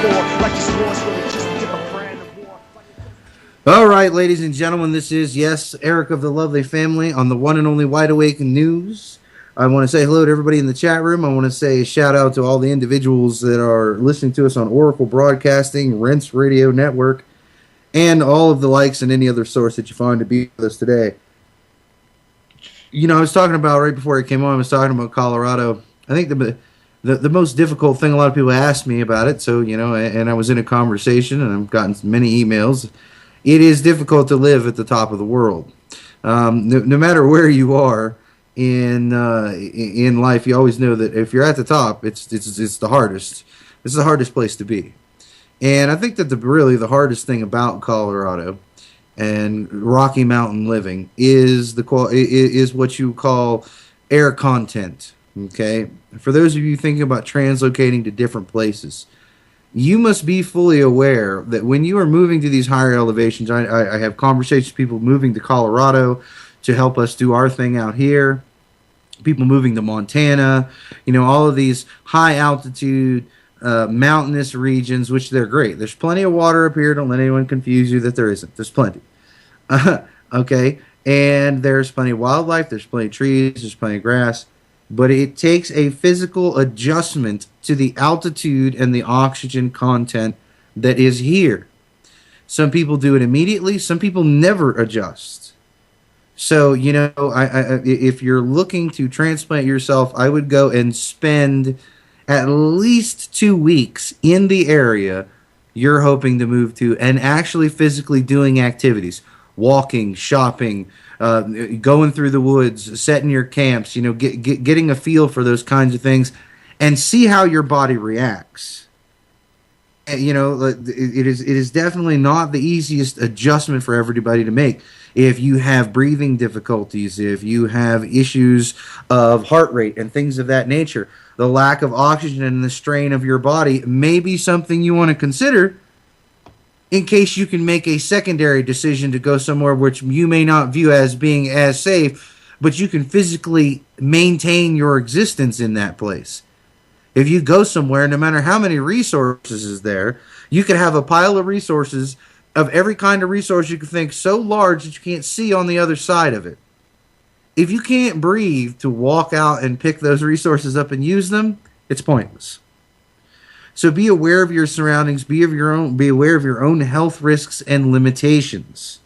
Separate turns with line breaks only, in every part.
war. Like this war's really just a different brand of war.
All right, ladies and gentlemen, this is, yes, Eric of the Lovely Family on the one and only Wide Awake News. I want to say hello to everybody in the chat room. I want to say a shout out to all the individuals that are listening to us on Oracle Broadcasting, Rents Radio Network, and all of the likes and any other source that you find to be with us today. You know, I was talking about, right before I came on, I was talking about Colorado. I think the most difficult thing, a lot of people ask me about it, so, you know, and I was in a conversation, and I've gotten many emails. It is difficult to live at the top of the world. No matter where you are in life, you always know that if you're at the top, it's the hardest. It's the hardest place to be. And I think that really the hardest thing about Colorado and Rocky Mountain living is what you call air content. Okay, for those of you thinking about translocating to different places, you must be fully aware that when you are moving to these higher elevations, I have conversations with people moving to Colorado to help us do our thing out here, people moving to Montana, you know, all of these high altitude, mountainous regions, which they're great. There's plenty of water up here. Don't let anyone confuse you that there isn't. There's plenty. Okay, and there's plenty of wildlife. There's plenty of trees. There's plenty of grass. But it takes a physical adjustment to the altitude and the oxygen content that is here. Some people do it immediately. Some people never adjust. So, you know, if you're looking to transplant yourself, I would go and spend at least 2 weeks in the area you're hoping to move to and actually physically doing activities, walking, shopping, going through the woods, setting your camps, you know, getting a feel for those kinds of things, and see how your body reacts. And, you know, it is definitely not the easiest adjustment for everybody to make. If you have breathing difficulties, if you have issues of heart rate and things of that nature, the lack of oxygen and the strain of your body may be something you want to consider, in case you can make a secondary decision to go somewhere which you may not view as being as safe, but you can physically maintain your existence in that place. If you go somewhere, no matter how many resources is there, you could have a pile of resources of every kind of resource you can think so large that you can't see on the other side of it. If you can't breathe to walk out and pick those resources up and use them, it's pointless. So be aware of your surroundings, be aware of your own health risks and limitations.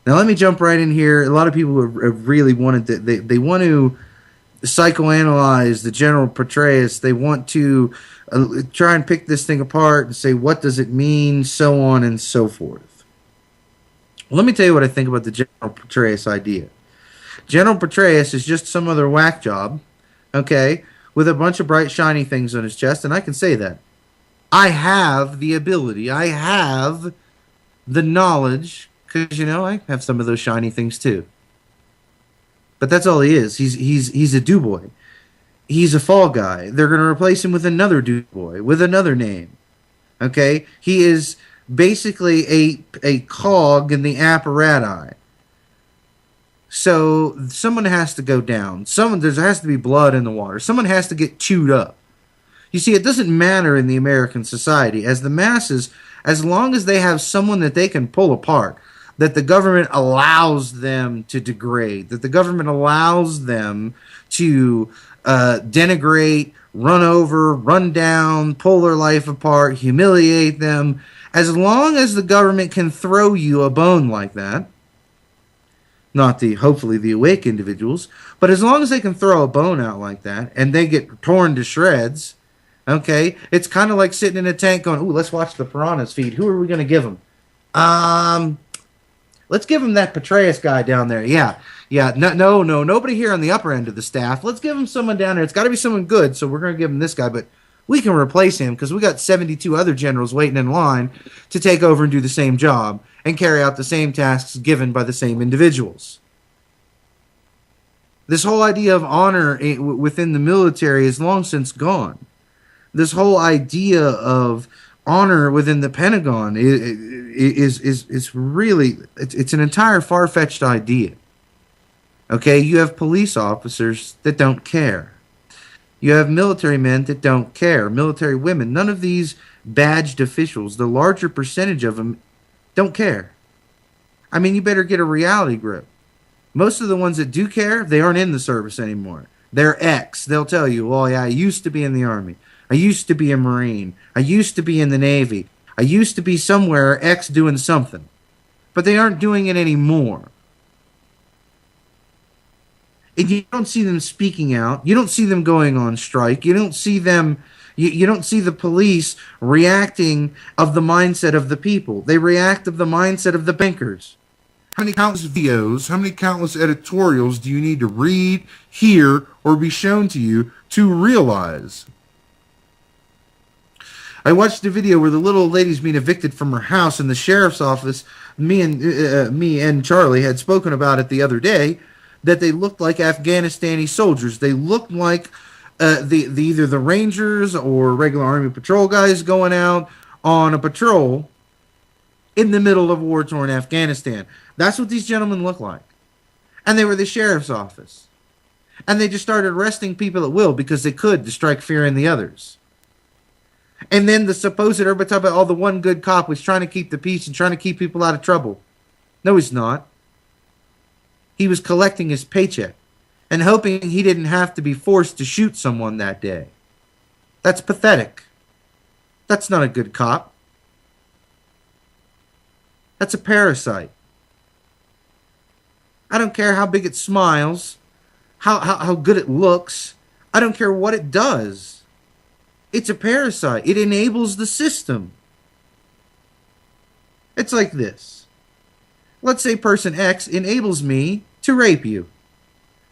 Now let me jump right in here. A lot of people have really wanted to, they want to psychoanalyze the general Petraeus. They want to try and pick this thing apart and say, what does it mean, so on and so forth. Well, let me tell you what I think about the general Petraeus idea. General Petraeus is just some other whack job, okay, with a bunch of bright, shiny things on his chest, and I can say that. I have the ability, I have the knowledge, because, you know, I have some of those shiny things too. But that's all he is. He's a do-boy. He's a fall guy. They're going to replace him with another do-boy, with another name. Okay? He is basically a cog in the apparatus. So someone has to go down. There has to be blood in the water. Someone has to get chewed up. You see, it doesn't matter in the American society. As the masses, as long as they have someone that they can pull apart, that the government allows them to degrade, that the government allows them to denigrate, run over, run down, pull their life apart, humiliate them, as long as the government can throw you a bone like that, not hopefully the awake individuals, but as long as they can throw a bone out like that and they get torn to shreds, okay, it's kind of like sitting in a tank going, ooh, let's watch the piranhas feed. Who are we going to give them? Let's give him that Petraeus guy down there. Yeah, no, nobody here on the upper end of the staff. Let's give him someone down there. It's got to be someone good, so we're going to give him this guy, but we can replace him because we got 72 other generals waiting in line to take over and do the same job and carry out the same tasks given by the same individuals. This whole idea of honor within the military is long since gone. This whole idea of honor within the Pentagon is really, it's an entire far-fetched idea. Okay, you have police officers that don't care. You have military men that don't care, military women. None of these badged officials, the larger percentage of them don't care. I mean, you better get a reality grip. Most of the ones that do care, they aren't in the service anymore. They're ex. They'll tell you, well, yeah, I used to be in the Army. I used to be a Marine. I used to be in the Navy. I used to be somewhere ex doing something. But they aren't doing it anymore. And you don't see them speaking out. You don't see them going on strike. You don't see them, you don't see the police reacting of the mindset of the people. They react of the mindset of the bankers. How many countless videos, how many countless editorials do you need to read, hear, or be shown to you to realize? I watched a video where the little lady's being evicted from her house in the sheriff's office. Me and Charlie had spoken about it the other day, that they looked like Afghanistani soldiers. They looked like either the Rangers or regular Army patrol guys going out on a patrol in the middle of war-torn Afghanistan. That's what these gentlemen look like. And they were the sheriff's office. And they just started arresting people at will because they could to strike fear in the others. And then the supposed, everybody talk about, the one good cop was trying to keep the peace and trying to keep people out of trouble. No, he's not. He was collecting his paycheck and hoping he didn't have to be forced to shoot someone that day. That's pathetic. That's not a good cop. That's a parasite. I don't care how big it smiles, how good it looks. I don't care what it does. It's a parasite. It enables the system. It's like this. Let's say person X enables me to rape you.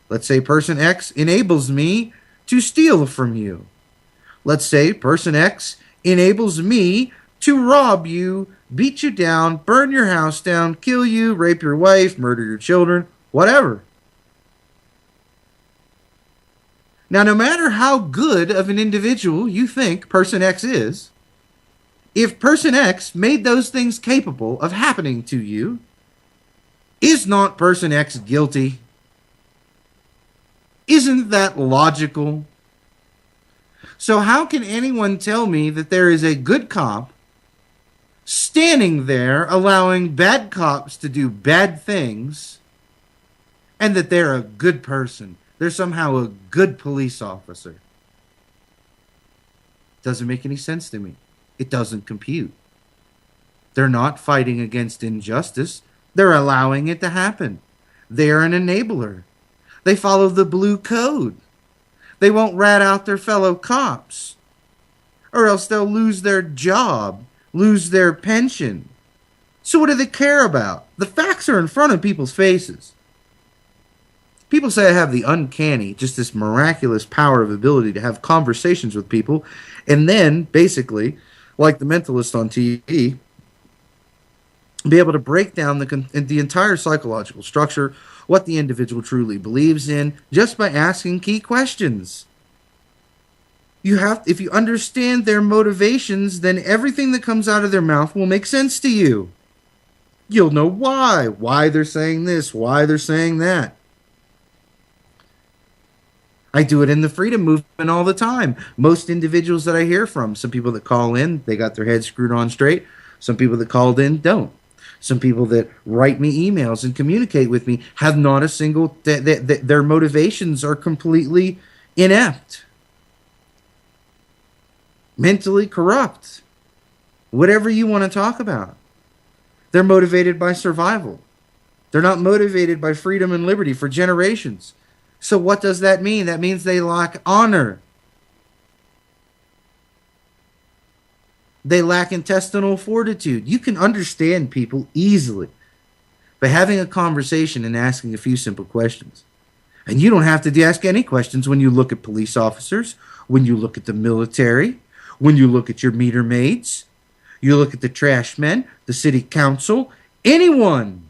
Let's say person X enables me to steal from you. Let's say person X enables me to rob you, beat you down, burn your house down, kill you, rape your wife, murder your children, whatever. Now, no matter how good of an individual you think person X is, if person X made those things capable of happening to you, is not person X guilty? Isn't that logical? So how can anyone tell me that there is a good cop standing there allowing bad cops to do bad things and that they're a good person? They're somehow a good police officer. Doesn't make any sense to me. It doesn't compute. They're not fighting against injustice. They're allowing it to happen. They're an enabler. They follow the blue code. They won't rat out their fellow cops, or else they'll lose their job, lose their pension. So what do they care about? The facts are in front of people's faces. People say I have the uncanny, just this miraculous power of ability to have conversations with people, and then, basically, like the mentalist on TV, be able to break down the entire psychological structure, what the individual truly believes in, just by asking key questions. If you understand their motivations, then everything that comes out of their mouth will make sense to you. You'll know why they're saying this, why they're saying that. I do it in the freedom movement all the time. Most individuals that I hear from, some people that call in, they got their heads screwed on straight. Some people that called in don't. Some people that write me emails and communicate with me have not a single, their motivations are completely inept, mentally corrupt, whatever you want to talk about. They're motivated by survival. They're not motivated by freedom and liberty for generations. So what does that mean? That means they lack honor. They lack intestinal fortitude. You can understand people easily by having a conversation and asking a few simple questions. And you don't have to ask any questions when you look at police officers, when you look at the military, when you look at your meter maids, you look at the trash men, the city council, anyone,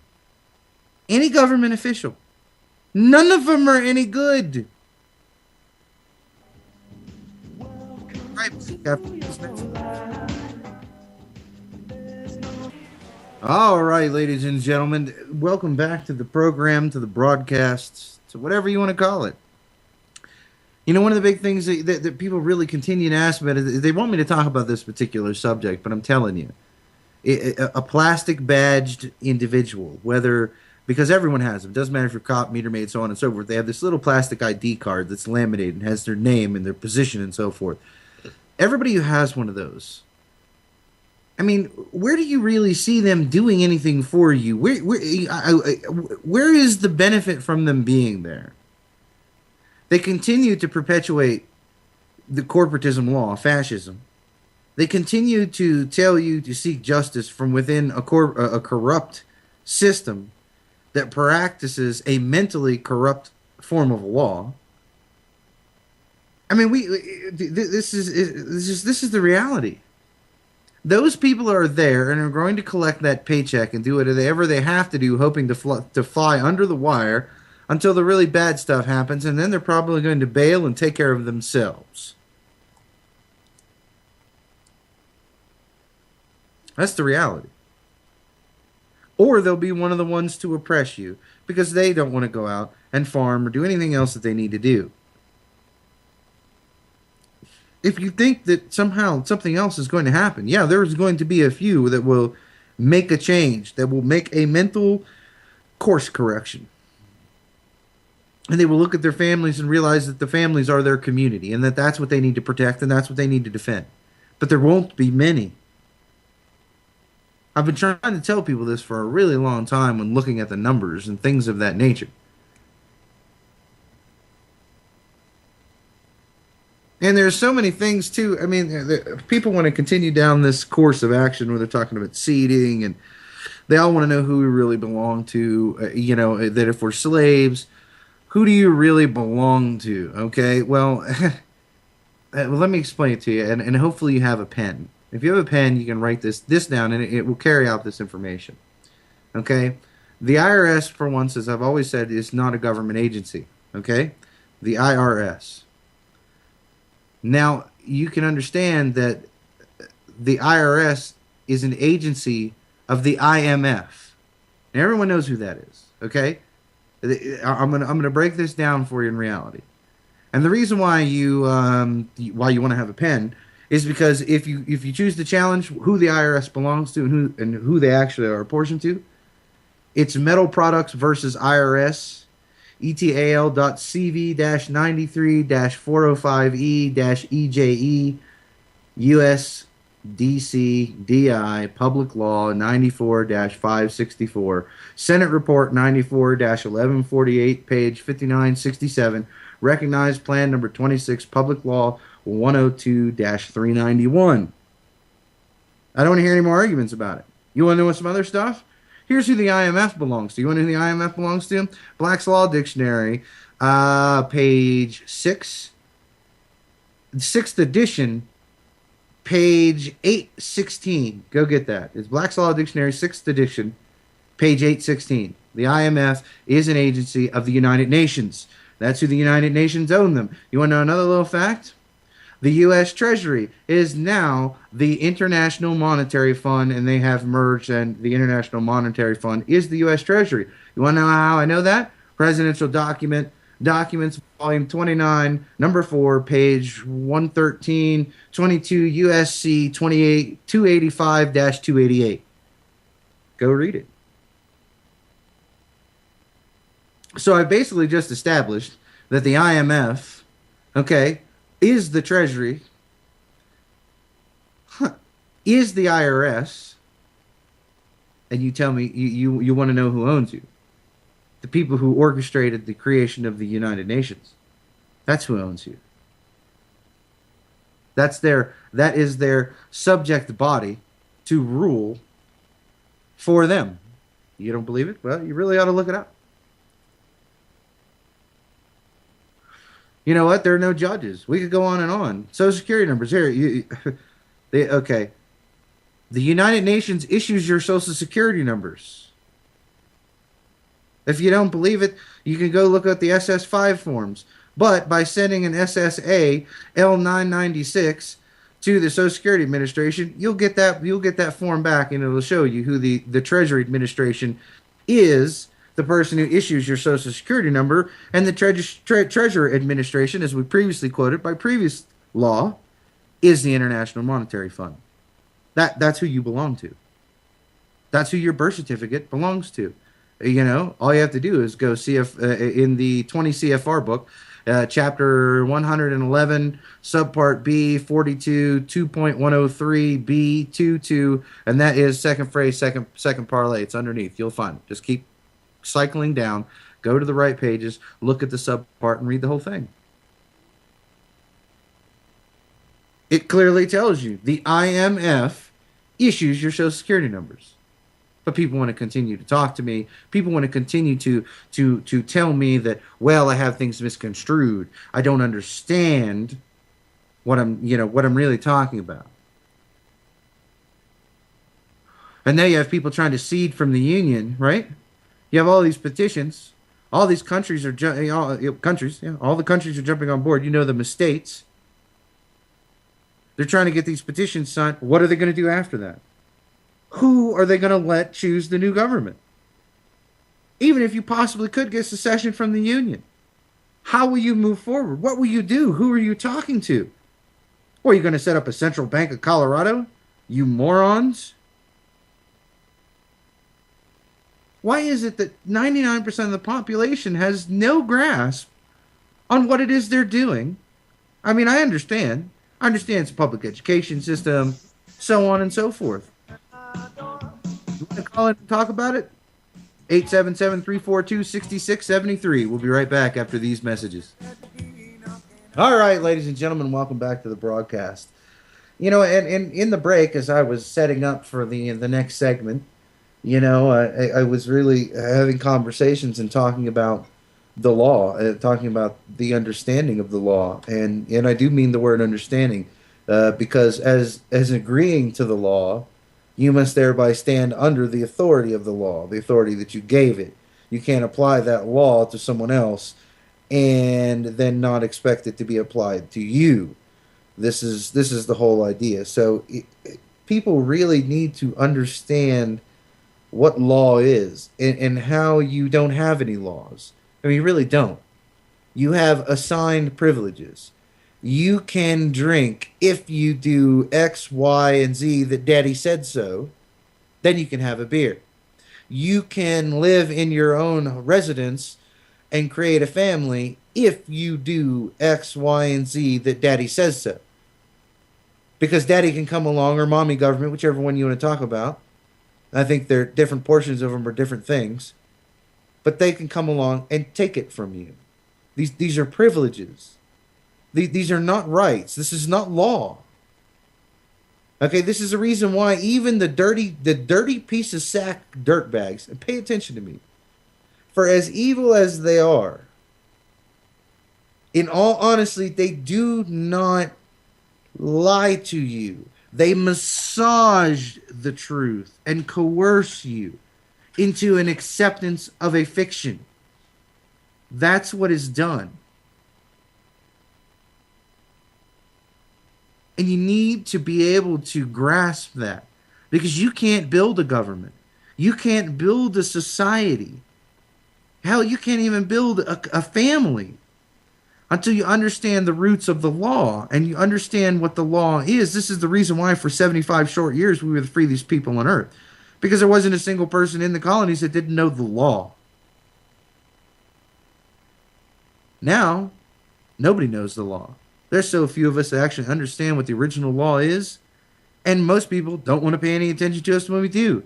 any government official. None of them are any good. All right, ladies and gentlemen, welcome back to the program, to the broadcast, to whatever you want to call it. You know, one of the big things that people really continue to ask about is they want me to talk about this particular subject, but I'm telling you, a plastic badged individual, whether because everyone has them, doesn't matter if you're cop, meter maid, so on and so forth. They have this little plastic ID card that's laminated and has their name and their position and so forth. Everybody who has one of those, I mean, where do you really see them doing anything for you? Where is the benefit from them being there? They continue to perpetuate the corporatism law, fascism. They continue to tell you to seek justice from within a corrupt system that practices a mentally corrupt form of law. I mean, this is the reality. Those people are there and are going to collect that paycheck and do whatever they have to do, hoping to fly under the wire until the really bad stuff happens, and then they're probably going to bail and take care of themselves. That's the reality. Or they'll be one of the ones to oppress you because they don't want to go out and farm or do anything else that they need to do. If you think that somehow something else is going to happen, yeah, there's going to be a few that will make a change, that will make a mental course correction. And they will look at their families and realize that the families are their community and that that's what they need to protect and that's what they need to defend. But there won't be many. I've been trying to tell people this for a really long time when looking at the numbers and things of that nature. And there's so many things, too. I mean, people want to continue down this course of action where they're talking about seeding, and they all want to know who we really belong to. That if we're slaves, who do you really belong to? Okay, well, let me explain it to you, and hopefully you have a pen. If you have a pen, you can write this down, and it will carry out this information. Okay? The IRS, for once, as I've always said, is not a government agency. Okay? The IRS. Now, you can understand that the IRS is an agency of the IMF. Now, everyone knows who that is. Okay? I'm gonna break this down for you in reality. And the reason why you want to have a pen is because if you choose to challenge who the IRS belongs to and who they actually are apportioned to, it's Metal Products versus IRS, ETAL.CV-93-405E-EJE, US DC DI, Public Law 94-564, Senate Report 94-1148, page 5967, Recognized Plan Number 26, Public Law 102-391. I don't want to hear any more arguments about it. You want to know some other stuff? Here's who the IMF belongs to. You want to know who the IMF belongs to? Black's Law Dictionary, page 6, 6th edition, page 816. Go get that. It's Black's Law Dictionary, 6th edition, page 816. The IMF is an agency of the United Nations. That's who the United Nations own them. You want to know another little fact? The U.S. Treasury is now the International Monetary Fund, and they have merged, and the International Monetary Fund is the U.S. Treasury. You want to know how I know that? Presidential Documents, Volume 29, Number 4, page 113, 22 USC 285-288. Go read it. So I basically just established that the IMF, okay, is the Treasury, is the IRS, and you tell me you want to know who owns you. The people who orchestrated the creation of the United Nations. That's who owns you. That is their subject body to rule for them. You don't believe it? Well, you really ought to look it up. You know what? There are no judges. We could go on and on. Social Security numbers. Here, okay. The United Nations issues your Social Security numbers. If you don't believe it, you can go look at the SS5 forms. But by sending an SSA L996 to the Social Security Administration, you'll get that form back, and it'll show you who the Treasury Administration is The person who issues your Social Security number and the Treasurer Administration, as we previously quoted by previous law, is the International Monetary Fund. That's who you belong to. That's who your birth certificate belongs to. All you have to do is go see if in the 20 CFR book, chapter 111, subpart B, 42, 2.103, B, 22, and that is second phrase, second parlay. It's underneath. You'll find it. Just keep cycling down, go to the right pages, look at the subpart, and read the whole thing. It clearly tells you the IMF issues your Social Security numbers. But people want to continue to talk to me. People want to continue to tell me that, well, I have things misconstrued. I don't understand what I'm really talking about. And now you have people trying to cede from the union, right? You have all these petitions. All these countries are all the countries are jumping on board. Them as states. They're trying to get these petitions signed. What are they going to do after that? Who are they going to let choose the new government? Even if you possibly could get secession from the union, how will you move forward? What will you do? Who are you talking to? Or are you going to set up a central bank of Colorado? You morons. Why is it that 99% of the population has no grasp on what it is they're doing? I mean, I understand. I understand it's a public education system, so on and so forth. You want to call in and talk about it? 877-342-6673. We'll be right back after these messages. All right, ladies and gentlemen, welcome back to the broadcast. And in the break, as I was setting up for the next segment, I was really having conversations and talking about the law, talking about the understanding of the law, and I do mean the word understanding, because as agreeing to the law, you must thereby stand under the authority of the law, the authority that you gave it. You can't apply that law to someone else and then not expect it to be applied to you. This is the whole idea. So people really need to understand what law is and how you don't have any laws. I mean, you really don't. You have assigned privileges. You can drink if you do X, Y, and Z that Daddy said so. Then you can have a beer. You can live in your own residence and create a family if you do X, Y, and Z that Daddy says so. Because Daddy can come along, or Mommy government, whichever one you want to talk about. I think they're different portions of them are different things. But they can come along and take it from you. These are privileges. These are not rights. This is not law. Okay, this is the reason why even the dirty piece of sack dirtbags, and pay attention to me, for as evil as they are, in all honesty, they do not lie to you. They massage the truth and coerce you into an acceptance of a fiction. That's what is done. And you need to be able to grasp that, because you can't build a government. You can't build a society. Hell, you can't even build a family until you understand the roots of the law and you understand what the law is. This is the reason why for 75 short years we were the freest people on earth, because there wasn't a single person in the colonies that didn't know the law. Now, nobody knows the law. There's so few of us that actually understand what the original law is, and most people don't want to pay any attention to us when we do.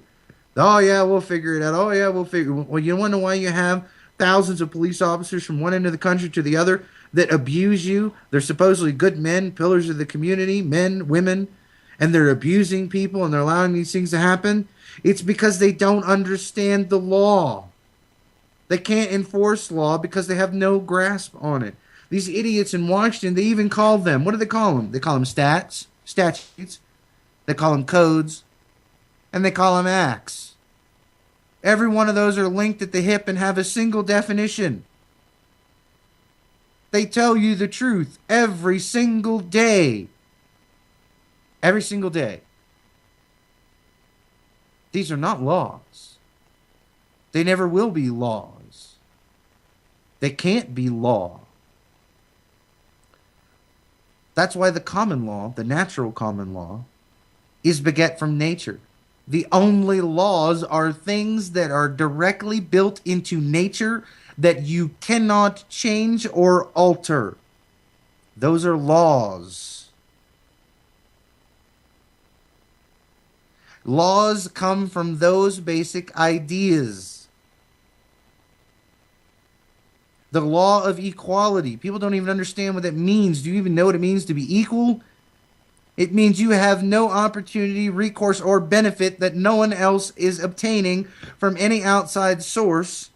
Oh, yeah, we'll figure it out. Oh, yeah, we'll figure it out. Well, you want to know why you have thousands of police officers from one end of the country to the other that abuse you? They're supposedly good men, pillars of the community, men, women, and they're abusing people and they're allowing these things to happen. It's because they don't understand the law. They can't enforce law because they have no grasp on it. These idiots in Washington, they even call them, what do they call them? They call them statutes. They call them codes. And they call them acts. Every one of those are linked at the hip and have a single definition. They tell you the truth every single day. Every single day. These are not laws. They never will be laws. They can't be law. That's why the common law, the natural common law, is beget from nature. The only laws are things that are directly built into nature that you cannot change or alter. Those are laws. Laws come from those basic ideas. The law of equality. People don't even understand what that means. Do you even know what it means to be equal? It means you have no opportunity, recourse, or benefit that no one else is obtaining from any outside source.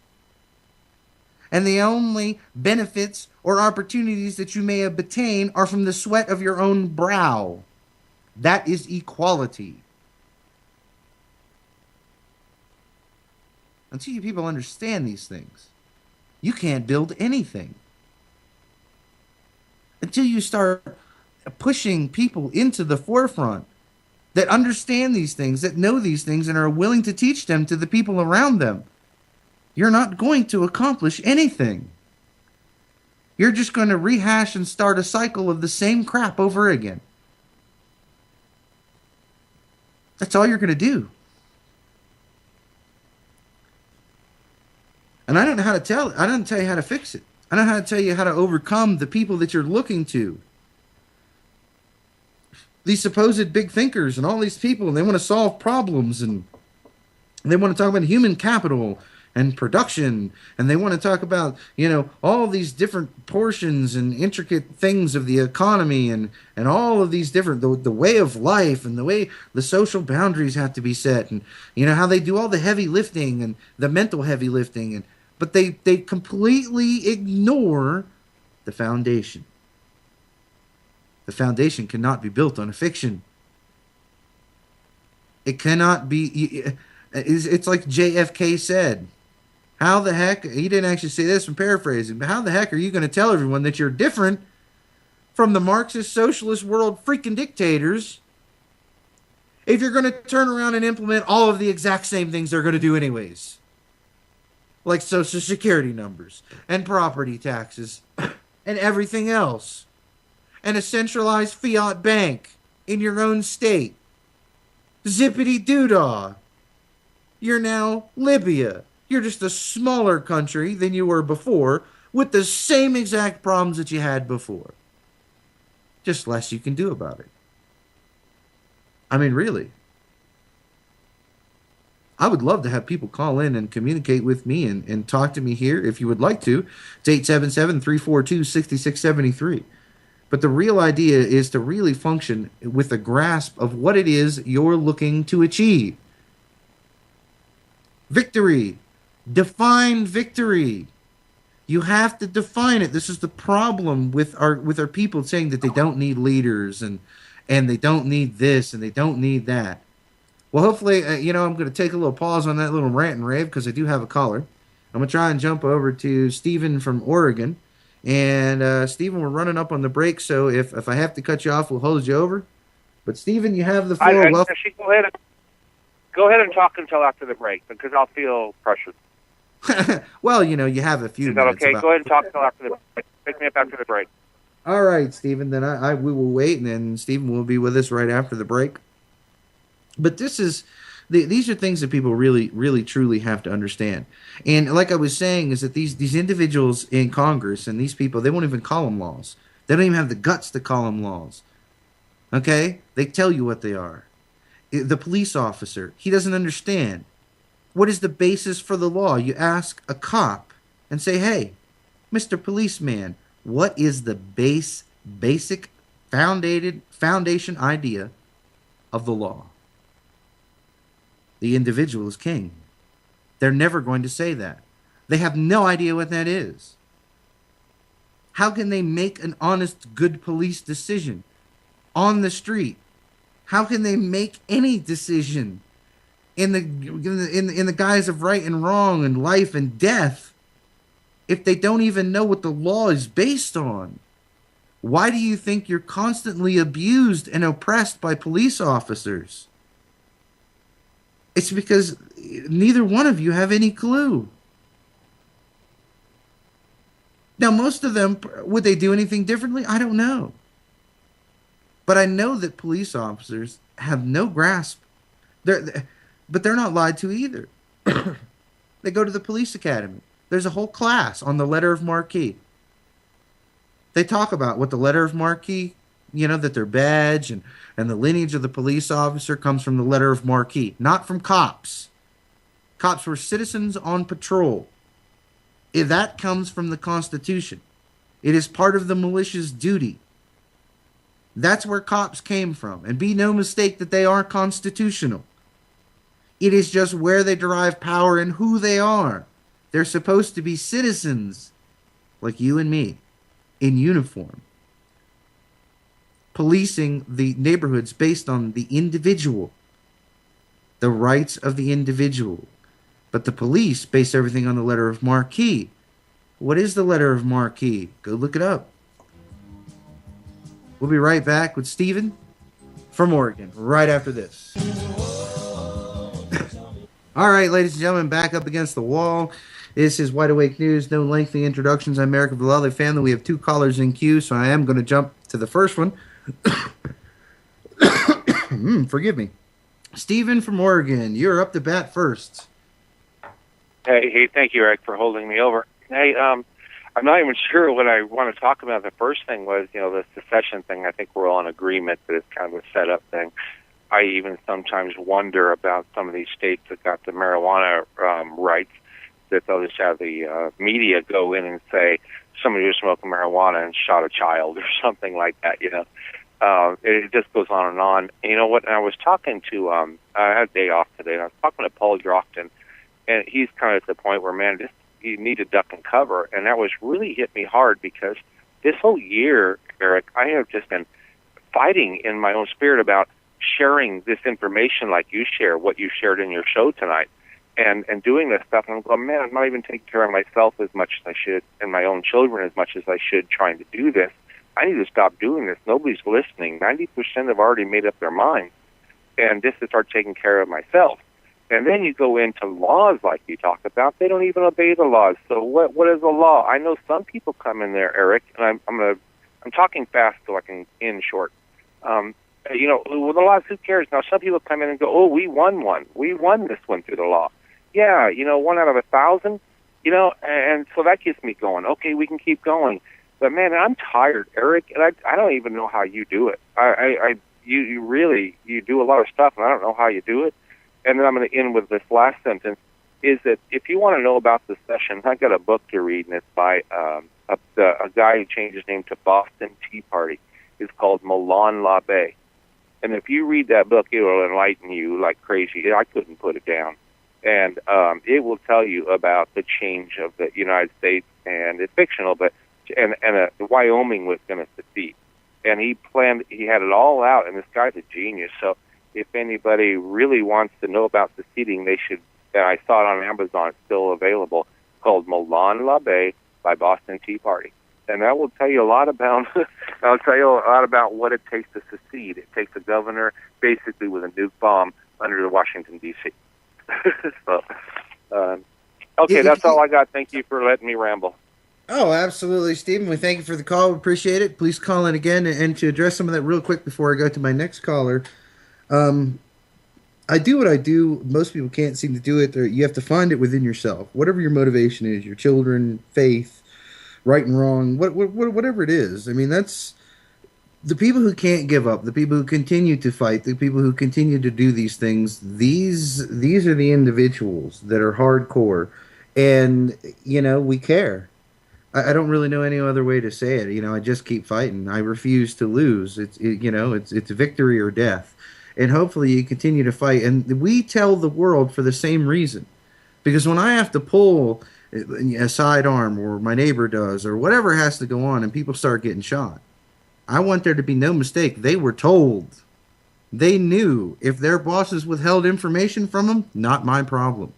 And the only benefits or opportunities that you may obtain are from the sweat of your own brow. That is equality. Until you people understand these things, you can't build anything. Until you start pushing people into the forefront that understand these things, that know these things, and are willing to teach them to the people around them, you're not going to accomplish anything. You're just going to rehash and start a cycle of the same crap over again. That's all you're going to do. And I don't know how to tell it. I don't tell you how to fix it. I don't know how to tell you how to overcome the people that you're looking to. These supposed big thinkers and all these people, and they want to solve problems, and they want to talk about human capital and production, and they want to talk about, all these different portions and intricate things of the economy, and all of these different, the way of life, and the way the social boundaries have to be set, and how they do all the heavy lifting and the mental heavy lifting, but they completely ignore the foundation. The foundation cannot be built on a fiction. It cannot be. It's like JFK said. How the heck, he didn't actually say this, I'm paraphrasing, but how the heck are you going to tell everyone that you're different from the Marxist socialist world freaking dictators if you're going to turn around and implement all of the exact same things they're going to do anyways? Like Social Security numbers and property taxes and everything else. And a centralized fiat bank in your own state. Zippity-doo-dah. You're now Libya. You're just a smaller country than you were before with the same exact problems that you had before. Just less you can do about it. I mean, really. I would love to have people call in and communicate with me and talk to me here if you would like to. It's 877-342-6673. But the real idea is to really function with a grasp of what it is you're looking to achieve. Victory. Define victory. You have to define it. This is the problem with our people saying that they don't need leaders and they don't need this and they don't need that. Well, hopefully, I'm going to take a little pause on that little rant and rave because I do have a caller. I'm going to try and jump over to Stephen from Oregon. And, Stephen, we're running up on the break, so if I have to cut you off, we'll hold you over. But, Stephen, you have the floor.
Go ahead and talk until after the break, because I'll feel pressured.
Well, you have a few minutes.
Is that okay? Go ahead and talk until after the break. Pick me up after the break.
All right, Stephen, then we will wait, and then Stephen will be with us right after the break. But these are things that people really, really, truly have to understand. And like I was saying, is that these individuals in Congress and these people, they won't even call them laws. They don't even have the guts to call them laws. Okay? They tell you what they are. The police officer, he doesn't understand. What is the basis for the law? You ask a cop and say, hey, Mr. Policeman, what is the basic foundation idea of the law? The individual is king. They're never going to say that. They have no idea what that is. How can they make an honest, good police decision on the street? How can they make any decision in the guise of right and wrong and life and death if they don't even know what the law is based on? Why do you think you're constantly abused and oppressed by police officers? It's because neither one of you have any clue. Now, most of them, would they do anything differently? I don't know. But I know that police officers have no grasp. But they're not lied to either. They go to the police academy. There's a whole class on the letter of marque. They talk about what the letter of marque, that their badge and the lineage of the police officer comes from the letter of marque, not from cops. Cops were citizens on patrol. That comes from the Constitution. It is part of the militia's duty. That's where cops came from. And be no mistake that they are constitutional. It is just where they derive power and who they are. They're supposed to be citizens like you and me in uniform, policing the neighborhoods based on the individual, the rights of the individual. But the police base everything on the letter of marque. What is the letter of marque? Go look it up. We'll be right back with Stephen from Oregon right after this. All right, ladies and gentlemen, back up against the wall. This is Wide Awake News. No lengthy introductions. I'm Eric of the Lovely Family. We have 2 callers in queue, so I am going to jump to the first one. Forgive me. Stephen from Oregon, you're up to bat first.
Hey, thank you, Eric, for holding me over. Hey, I'm not even sure what I want to talk about. The first thing was, the secession thing. I think we're all in agreement that it's kind of a setup thing. I even sometimes wonder about some of these states that got the marijuana rights, that they'll just have the media go in and say somebody was smoking marijuana and shot a child or something like that, It just goes on and on. And you know what? And I was talking to, I had a day off today, and I was talking to Paul Yorkton, and he's kind of at the point where, man, you need to duck and cover. And that was really hit me hard because this whole year, Eric, I have just been fighting in my own spirit about sharing this information like you share, what you shared in your show tonight, and doing this stuff. And I'm going, man, I'm not even taking care of myself as much as I should and my own children as much as I should trying to do this. I need to stop doing this. Nobody's listening. 90% have already made up their minds. And just to start taking care of myself. And then you go into laws like you talk about. They don't even obey the laws. So what is the law? I know some people come in there, Eric, and I'm talking fast so I can end short. With the laws, who cares? Now, some people come in and go, oh, we won one. We won this one through the law. Yeah, 1 out of 1,000, and so that gets me going. Okay, we can keep going. But, man, I'm tired, Eric, and I don't even know how you do it. You really do a lot of stuff, and I don't know how you do it. And then I'm going to end with this last sentence, is that if you want to know about the session, I got a book to read, and it's by a guy who changed his name to Boston Tea Party. It's called Milan LaBe. And if you read that book, it will enlighten you like crazy. I couldn't put it down. And it will tell you about the change of the United States, and it's fictional, but Wyoming was going to secede. And he had it all out, and this guy's a genius. So if anybody really wants to know about seceding, they should, and I saw it on Amazon, it's still available, called Milan LaBe by Boston Tea Party. And that will tell you a lot about, I'll tell you a lot about what it takes to secede. It takes a governor basically with a nuke bomb under the Washington, D.C. Okay, that's all I got. Thank you for letting me ramble.
Oh, absolutely, Stephen. We thank you for the call. We appreciate it. Please call in again. And to address some of that real quick before I go to my next caller, I do what I do. Most people can't seem to do it. You have to find it within yourself. Whatever your motivation is, your children, faith, right and wrong, whatever it is. I mean, that's the people who can't give up, the people who continue to fight, the people who continue to do these things. These are the individuals that are hardcore, and we care. I don't really know any other way to say it. I just keep fighting. I refuse to lose. It's victory or death, and hopefully you continue to fight. And we tell the world for the same reason, because when I have to pull a sidearm, or my neighbor does, or whatever has to go on, and people start getting shot, I want there to be no mistake. They were told. They knew. If their bosses withheld information from them, not my problem.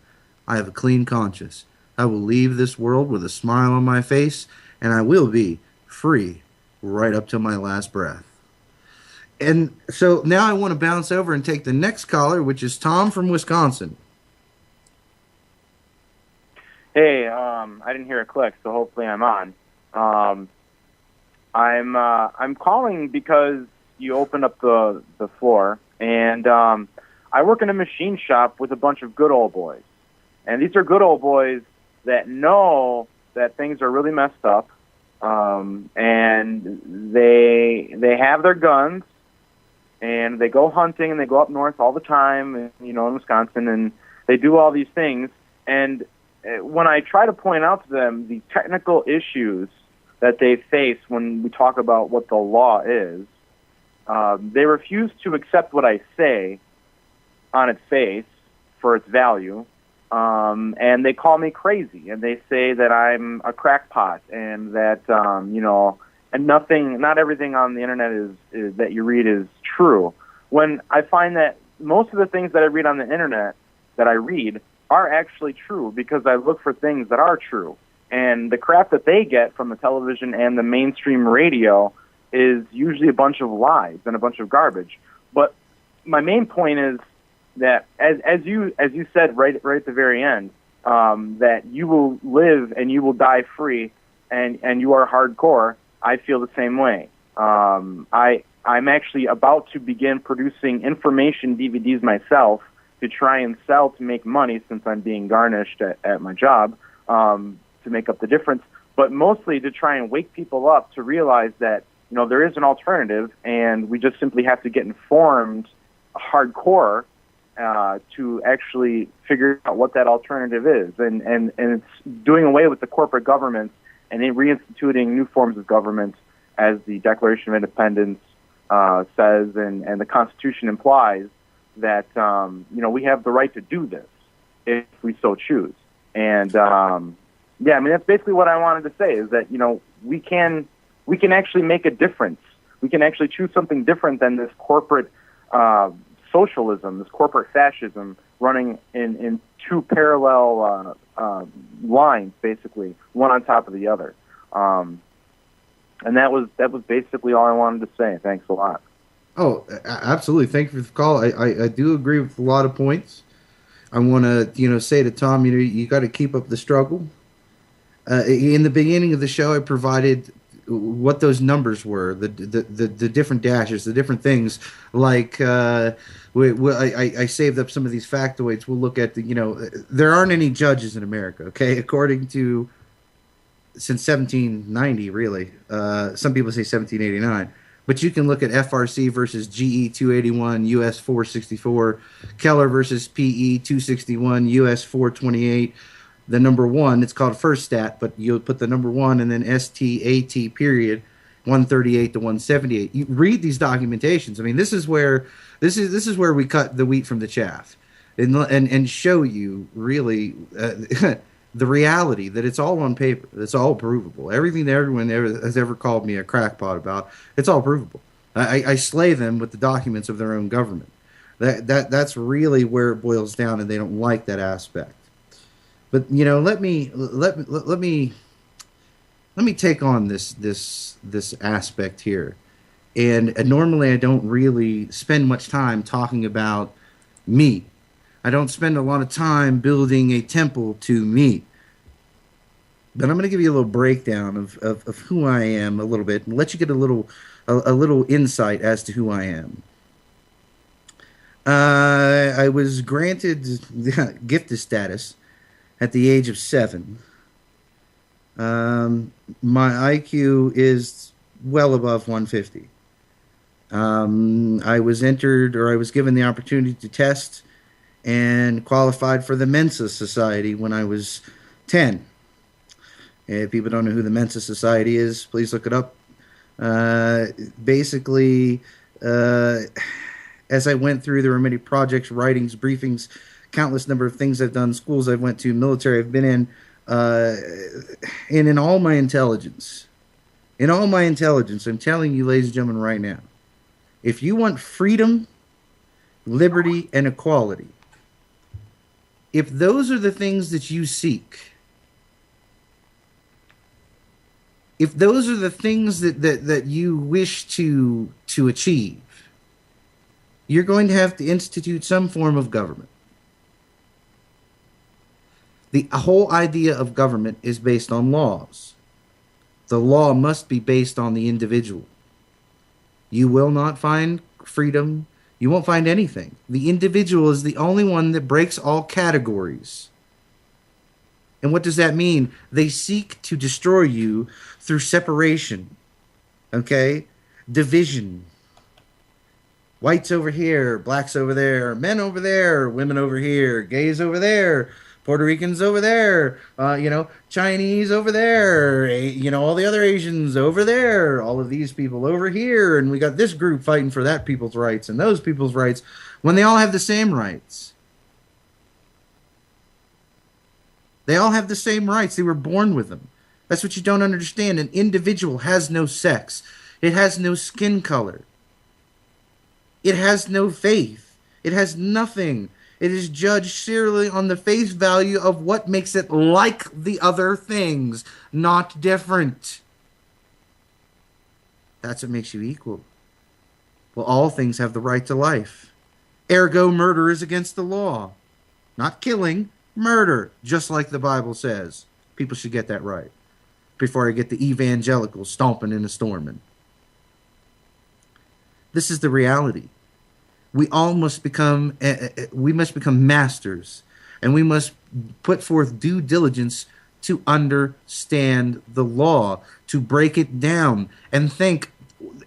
I have a clean conscience. I will leave this world with a smile on my face, and I will be free right up to my last breath. And so now I want to bounce over and take the next caller, which is Tom from Wisconsin.
Hey, I didn't hear a click, so hopefully I'm on. I'm calling because you opened up the floor, and I work in a machine shop with a bunch of good old boys, and these are good old boys that know that things are really messed up, and they have their guns, and they go hunting, and they go up north all the time, and, in Wisconsin, and they do all these things, and when I try to point out to them the technical issues that they face when we talk about what the law is, they refuse to accept what I say on its face for its value, and they call me crazy, and they say that I'm a crackpot, and that and not everything on the internet is that you read is true. When I find that most of the things that I read on the internet that I read are actually true, because I look for things that are true. And the crap that they get from the television and the mainstream radio is usually a bunch of lies and a bunch of garbage. But my main point is that, as you said right at the very end, that you will live and you will die free, and you are hardcore. I feel the same way. I'm actually about to begin producing information DVDs myself to try and sell to make money, since I'm being garnished at my job, to make up the difference, but mostly to try and wake people up to realize that, there is an alternative, and we just simply have to get informed hardcore to actually figure out what that alternative is. And it's doing away with the corporate government and reinstituting new forms of government, as the Declaration of Independence says, and the Constitution implies, that we have the right to do this if we so choose. And that's basically what I wanted to say, is that we can actually make a difference. We can actually choose something different than this corporate socialism, this corporate fascism running in two parallel lines, basically, one on top of the other. And that was basically all I wanted to say. Thanks a lot.
Oh, absolutely. Thank you for the call. I do agree with a lot of points. I want to, say to Tom, you got to keep up the struggle. In the beginning of the show, I provided what those numbers were, the different dashes, the different things. Like, I saved up some of these factoids. We'll look at there aren't any judges in America, okay? According to, since 1790, really. Some people say 1789. But you can look at FRC versus GE 281, US 464, Keller versus PE 261, US 428. The number one, it's called first stat, but you'll put the number one and then STAT period, 138 to 178. You read these documentations. I mean, this is where we cut the wheat from the chaff, and show you really the reality that it's all on paper. It's all provable. Everything that everyone has ever called me a crackpot about, it's all provable. I slay them with the documents of their own government. That's really where it boils down, and they don't like that aspect. But let me take on this aspect here. And normally I don't really spend much time talking about meat. I don't spend a lot of time building a temple to meat. But I'm going to give you a little breakdown of who I am a little bit, and let you get a little insight as to who I am. I was granted gifted status at the age of 7. My IQ is well above 150. I was given the opportunity to test and qualified for the Mensa Society when I was 10. If people don't know who the Mensa Society is, please look it up. Basically, as I went through, there were many projects, writings, briefings, countless number of things I've done, schools I've went to, military I've been in, and in all my intelligence, I'm telling you, ladies and gentlemen, right now, if you want freedom, liberty, and equality, if those are the things that you seek, if those are the things that you wish to achieve, you're going to have to institute some form of government. The whole idea of government is based on laws. The law must be based on the individual. You will not find freedom. You won't find anything. The individual is the only one that breaks all categories. And what does that mean? They seek to destroy you through separation. Okay? Division. Whites over here, blacks over there, men over there, women over here, gays over there, Puerto Ricans over there, Chinese over there, all the other Asians over there, all of these people over here, and we got this group fighting for that people's rights and those people's rights, when they all have the same rights. They all have the same rights. They were born with them. That's what you don't understand. An individual has no sex. It has no skin color. It has no faith. It has nothing. It is judged solely on the face value of what makes it like the other things, not different. That's what makes you equal. Well, all things have the right to life. Ergo, murder is against the law. Not killing, murder, just like the Bible says. People should get that right before I get the evangelicals stomping and storming. This is the reality. We all must become masters, and we must put forth due diligence to understand the law, to break it down and think,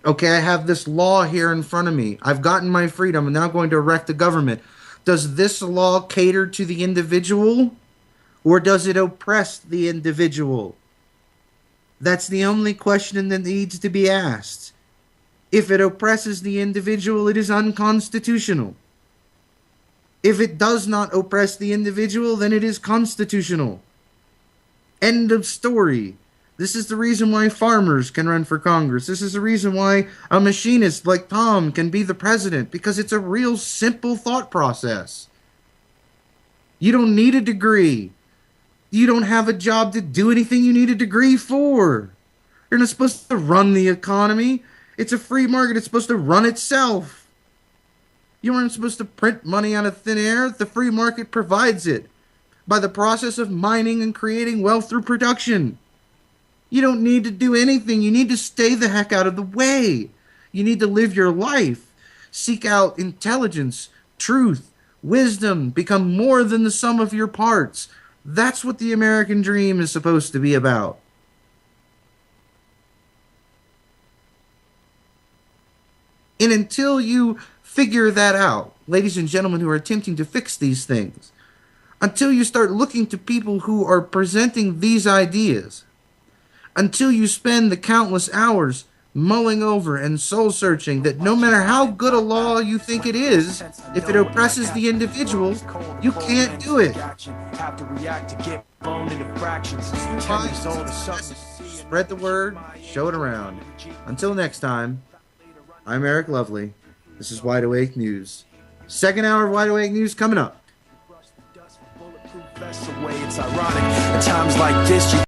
okay, I have this law here in front of me. I've gotten my freedom. I'm now going to erect a government. Does this law cater to the individual, or does it oppress the individual? That's the only question that needs to be asked. If it oppresses the individual, it is unconstitutional. If it does not oppress the individual, then it is constitutional. End of story. This is the reason why farmers can run for Congress. This is the reason why a machinist like Tom can be the president, because it's a real simple thought process. You don't need a degree. You don't have a job to do anything you need a degree for. You're not supposed to run the economy. It's a free market. It's supposed to run itself. You aren't supposed to print money out of thin air. The free market provides it by the process of mining and creating wealth through production. You don't need to do anything. You need to stay the heck out of the way. You need to live your life. Seek out intelligence, truth, wisdom. Become more than the sum of your parts. That's what the American dream is supposed to be about. And until you figure that out, ladies and gentlemen who are attempting to fix these things, until you start looking to people who are presenting these ideas, until you spend the countless hours mulling over and soul-searching that no matter how good a law you think it is, if it oppresses the individual, you can't do it. Spread the word, show it around. Until next time, I'm Eric Lovely. This is Wide Awake News. Second hour of Wide Awake News coming up.
It's ironic at times like this.